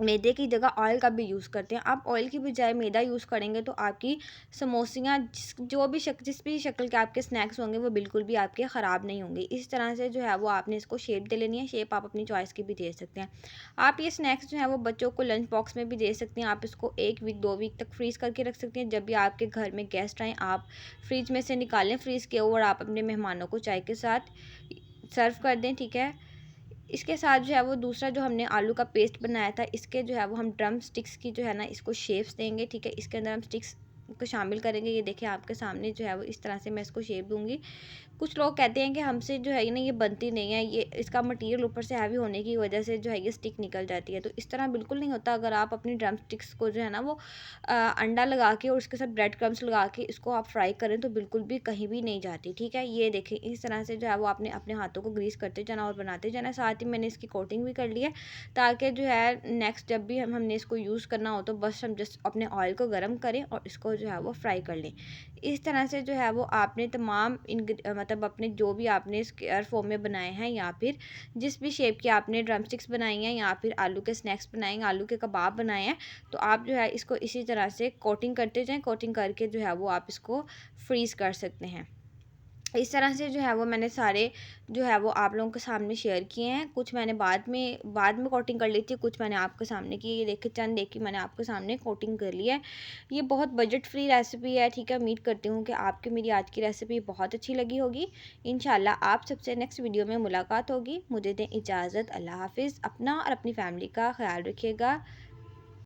मैदे की जगह ऑयल का भी यूज़ करते हैं। आप ऑयल की बजाय मैदा यूज़ करेंगे तो आपकी समोसियाँ जिस भी शक्ल के आपके स्नैक्स होंगे वो बिल्कुल भी आपके ख़राब नहीं होंगे। इस तरह से जो है वो आपने इसको शेप दे लेनी है। शेप आप अपनी चॉइस की भी दे सकते हैं। आप ये स्नैक्स जो है वो बच्चों को लंच बॉक्स में भी दे सकते हैं। आप इसको 1 वीक 2 वीक तक फ्रीज़ करके रख सकते हैं। जब भी आपके घर में गेस्ट आएँ आप फ्रिज में से निकालें फ्रीज़ किया हुआ और आप अपने मेहमानों को चाय के साथ सर्व कर दें, ठीक है। इसके साथ जो है वो दूसरा जो हमने आलू का पेस्ट बनाया था, इसके जो है वो हम ड्रम स्टिक्स की जो है ना इसको शेप्स देंगे, ठीक है। इसके अंदर हम स्टिक्स को शामिल करेंगे। ये देखिए आपके सामने जो है वो इस तरह से मैं इसको शेप दूंगी। कुछ लोग कहते हैं कि हमसे जो है ना ये बनती नहीं है, ये इसका मटेरियल ऊपर से हैवी होने की वजह से जो है ये स्टिक निकल जाती है। तो इस तरह बिल्कुल नहीं होता। अगर आप अपनी ड्रम स्टिक्स को जो है ना वो अंडा लगा के और उसके साथ ब्रेड क्रम्स लगा के इसको आप फ्राई करें तो बिल्कुल भी कहीं भी नहीं जाती, ठीक है। ये देखें इस तरह से जो है वो आपने अपने हाथों को ग्रीस करते जाना और बनाते जाना। साथ ही मैंने इसकी कोटिंग भी कर ली है ताकि जो है नेक्स्ट जब भी हमने इसको यूज़ करना हो तो बस हम जस्ट अपने ऑयल को गर्म करें और इसको जो है वो फ्राई कर लें। इस तरह से जो है वो आपने तमाम मतलब अपने जो भी आपने स्क्वायर फॉर्म में बनाए हैं या फिर जिस भी शेप की आपने ड्रम स्टिक्स बनाई हैं या फिर आलू के स्नैक्स बनाए हैं, आलू के कबाब बनाए हैं, तो आप जो है इसको इसी तरह से कोटिंग करते जाएं। कोटिंग करके जो है वो आप इसको फ्रीज़ कर सकते हैं। इस तरह से जो है वो मैंने सारे जो है वो आप लोगों के सामने शेयर किए हैं। कुछ मैंने बाद में कोटिंग कर ली थी, कुछ मैंने आपके सामने की। ये देखिए चंद देखी मैंने आपके सामने कोटिंग कर ली है। ये बहुत बजट फ्री रेसिपी है, ठीक है। उम्मीद करती हूँ कि आपकी मेरी आज की रेसिपी बहुत अच्छी लगी होगी। इंशाल्लाह आप सबसे नेक्स्ट वीडियो में मुलाकात होगी। मुझे दें इजाज़त। अल्लाह हाफिज़। अपना और अपनी फैमिली का ख्याल रखिएगा।